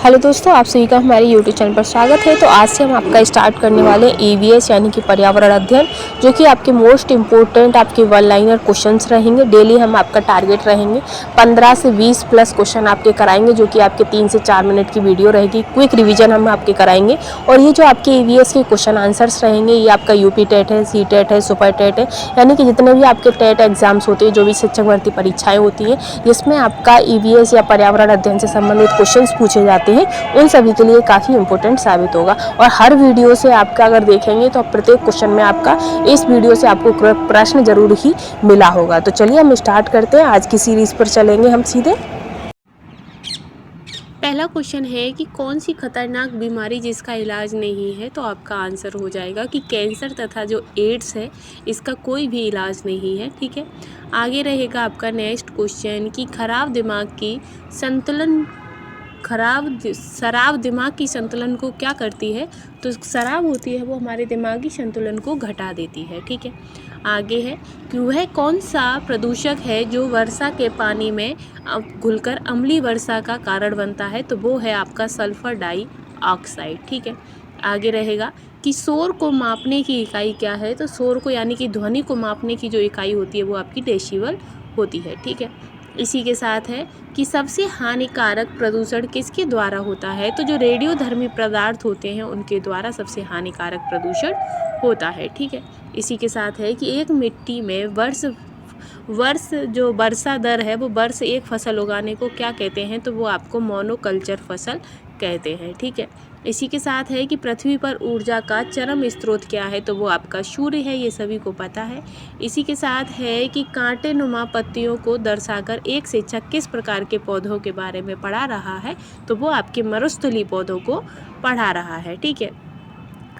Hello दोस्तों, आप सभी का हमारे यूट्यूब चैनल पर स्वागत है। तो आज से हम आपका स्टार्ट करने वाले ईवीएस यानी कि पर्यावरण अध्ययन, जो कि आपके मोस्ट इम्पोर्टेंट आपके वन लाइनर क्वेश्चंस रहेंगे। डेली हम आपका टारगेट रहेंगे 15 से 20 प्लस क्वेश्चन आपके कराएंगे, जो कि आपके 3 से 4 मिनट की वीडियो रहेगी। क्विक रिविजन हम आपके कराएंगे। और ये जो आपके ईवीएस के क्वेश्चन आंसर्स रहेंगे, ये आपका यूपी टेट है, सी टेट है, सुपर टेट है, यानी कि जितने भी आपके टेट एग्जाम्स होते हैं, जो भी शिक्षक भर्ती परीक्षाएँ होती हैं, जिसमें आपका ईवीएस या पर्यावरण अध्ययन से संबंधित क्वेश्चन पूछे जाते हैं, उन सभी के लिए काफ़ी इंपॉर्टेंट साबित होगा। और हर वीडियो से आपका अगर देखेंगे तो प्रत्येक क्वेश्चन में आपका इस वीडियो से आपको प्रश्न जरूर ही मिला होगा। तो चलिए हम स्टार्ट करते हैं। आज की सीरीज पर चलेंगे हम सीधे। पहला क्वेश्चन है कि कौन सी खतरनाक बीमारी जिसका इलाज नहीं है, तो आपका आंसर हो जाएगा कि कैंसर तथा जो एड्स है इसका कोई भी इलाज नहीं है। ठीक है, आगे रहेगा आपका नेक्स्ट क्वेश्चन कि शराब दिमाग की संतुलन को क्या करती है। तो शराब होती है वो हमारे दिमागी संतुलन को घटा देती है। ठीक है, आगे है कि वह कौन सा प्रदूषक है जो वर्षा के पानी में घुलकर अम्लीय वर्षा का कारण बनता है। तो वो है आपका सल्फर डाइऑक्साइड। ठीक है, आगे रहेगा कि शोर को मापने की इकाई क्या है। तो शोर को यानी कि ध्वनि को मापने की जो इकाई होती है वो आपकी डेसिबल होती है। ठीक है, इसी के साथ है कि सबसे हानिकारक प्रदूषण किसके द्वारा होता है। तो जो रेडियोधर्मी पदार्थ होते हैं उनके द्वारा सबसे हानिकारक प्रदूषण होता है। ठीक है, इसी के साथ है कि एक मिट्टी में वर्ष जो वर्षा दर है वो वर्ष एक फसल उगाने को क्या कहते हैं। तो वो आपको मोनोकल्चर फसल कहते हैं। ठीक है, इसी के साथ है कि पृथ्वी पर ऊर्जा का चरम स्रोत क्या है। तो वो आपका सूर्य है, ये सभी को पता है। इसी के साथ है कि कांटे नुमा पत्तियों को दर्शाकर एक शिक्षक किस प्रकार के पौधों के बारे में पढ़ा रहा है। तो वो आपके मरुस्थलीय पौधों को पढ़ा रहा है। ठीक है,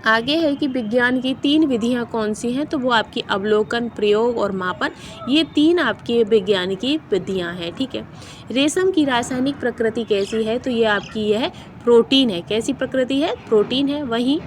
आगे है कि विज्ञान की 3 विधियां कौन सी हैं। तो वो आपकी अवलोकन, प्रयोग और मापन, ये 3 आपकी विज्ञान की विधियां हैं। ठीक है, रेशम की रासायनिक प्रकृति कैसी है। तो ये आपकी यह प्रोटीन है। कैसी प्रकृति है? प्रोटीन है। वहीं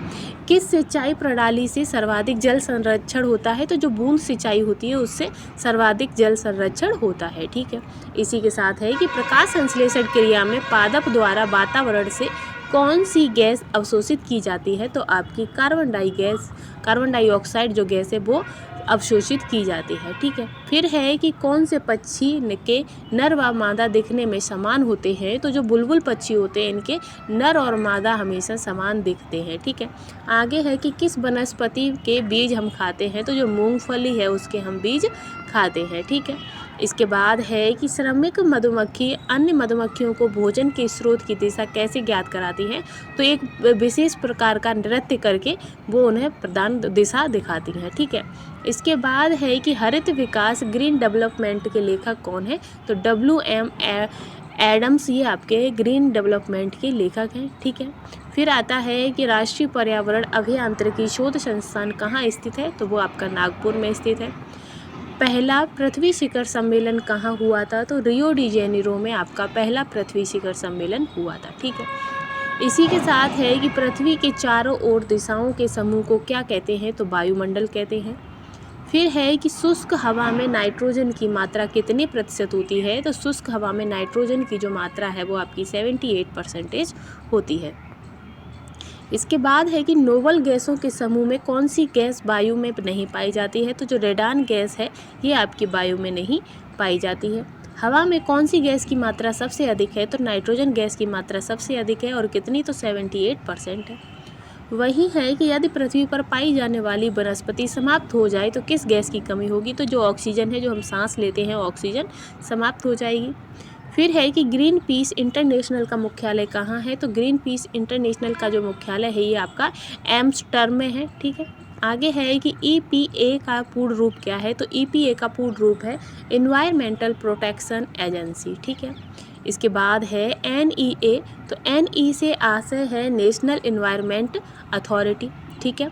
किस सिंचाई प्रणाली से सर्वाधिक जल संरक्षण होता है। तो जो बूंद सिंचाई होती है उससे सर्वाधिक जल संरक्षण होता है। ठीक है, इसी के साथ है कि प्रकाश संश्लेषण क्रिया में पादप द्वारा वातावरण से कौन सी गैस अवशोषित की जाती है। तो आपकी कार्बन डाइऑक्साइड जो गैस है वो अवशोषित की जाती है। ठीक है, फिर है कि कौन से पक्षी के नर व मादा दिखने में समान होते हैं। तो जो बुलबुल पक्षी होते हैं इनके नर और मादा हमेशा समान दिखते हैं। ठीक है, आगे है कि किस वनस्पति के बीज हम खाते हैं। तो जो मूंगफली है उसके हम बीज खाते हैं। ठीक है, इसके बाद है कि श्रमिक मधुमक्खी अन्य मधुमक्खियों को भोजन के स्रोत की दिशा कैसे ज्ञात कराती है। तो एक विशेष प्रकार का नृत्य करके वो उन्हें प्रदान दिशा दिखाती हैं। ठीक है, इसके बाद है कि हरित विकास ग्रीन डेवलपमेंट के लेखक कौन है। तो WM एडम्स ये आपके ग्रीन डेवलपमेंट के लेखक हैं। ठीक है, फिर आता है कि राष्ट्रीय पर्यावरण अभियांत्रिकी शोध संस्थान कहाँ स्थित है। तो वो आपका नागपुर में स्थित है। पहला पृथ्वी शिखर सम्मेलन कहाँ हुआ था। तो रियो डी जेनेरो में आपका पहला पृथ्वी शिखर सम्मेलन हुआ था। ठीक है, इसी के साथ है कि पृथ्वी के चारों ओर दिशाओं के समूह को क्या कहते हैं। तो वायुमंडल कहते हैं। फिर है कि शुष्क हवा में नाइट्रोजन की मात्रा कितने प्रतिशत होती है। तो शुष्क हवा में नाइट्रोजन की जो मात्रा है वो आपकी 78% होती है। इसके बाद है कि नोबल गैसों के समूह में कौन सी गैस वायु में नहीं पाई जाती है। तो जो रेडान गैस है ये आपकी वायु में नहीं पाई जाती है। हवा में कौन सी गैस की मात्रा सबसे अधिक है। तो नाइट्रोजन गैस की मात्रा सबसे अधिक है, और कितनी? तो 78% है। वही है कि यदि पृथ्वी पर पाई जाने वाली वनस्पति समाप्त हो जाए तो किस गैस की कमी होगी। तो जो ऑक्सीजन है, जो हम सांस लेते हैं, ऑक्सीजन समाप्त हो जाएगी। फिर है कि ग्रीन पीस इंटरनेशनल का मुख्यालय कहाँ है। तो ग्रीन पीस इंटरनेशनल का जो मुख्यालय है ये आपका एम्स्टर्डम में है। ठीक है, आगे है कि EPA का पूर्ण रूप क्या है। तो EPA का पूर्ण रूप है इन्वायरमेंटल प्रोटेक्शन एजेंसी। ठीक है, इसके बाद है NEA। तो NE से आशय है नेशनल इन्वायरमेंट अथॉरिटी। ठीक है,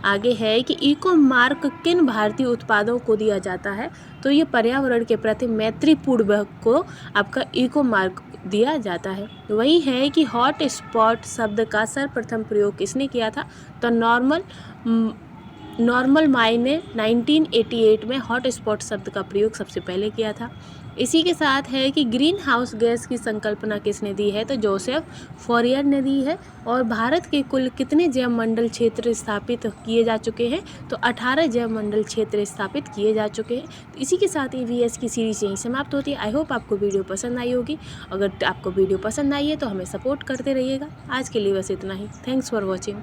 आगे है कि इको मार्क किन भारतीय उत्पादों को दिया जाता है। तो ये पर्यावरण के प्रति मैत्रीपूर्ण को आपका इको मार्क दिया जाता है। वही है कि हॉट स्पॉट शब्द का सर्वप्रथम प्रयोग किसने किया था। तो नॉर्मल मायने 1988 में हॉट स्पॉट शब्द का प्रयोग सबसे पहले किया था। इसी के साथ है कि ग्रीन हाउस गैस की संकल्पना किसने दी है, तो जोसेफ फॉरियर ने दी है। और भारत के कुल कितने जैवमंडल क्षेत्र स्थापित किए जा चुके हैं, तो 18 जैवमंडल क्षेत्र स्थापित किए जा चुके हैं। तो इसी के साथ EVS की सीरीज यहीं समाप्त होती है। आई होप आपको वीडियो पसंद आई होगी। अगर आपको वीडियो पसंद आई है तो हमें सपोर्ट करते रहिएगा। आज के लिए बस इतना ही। Thanks for watching.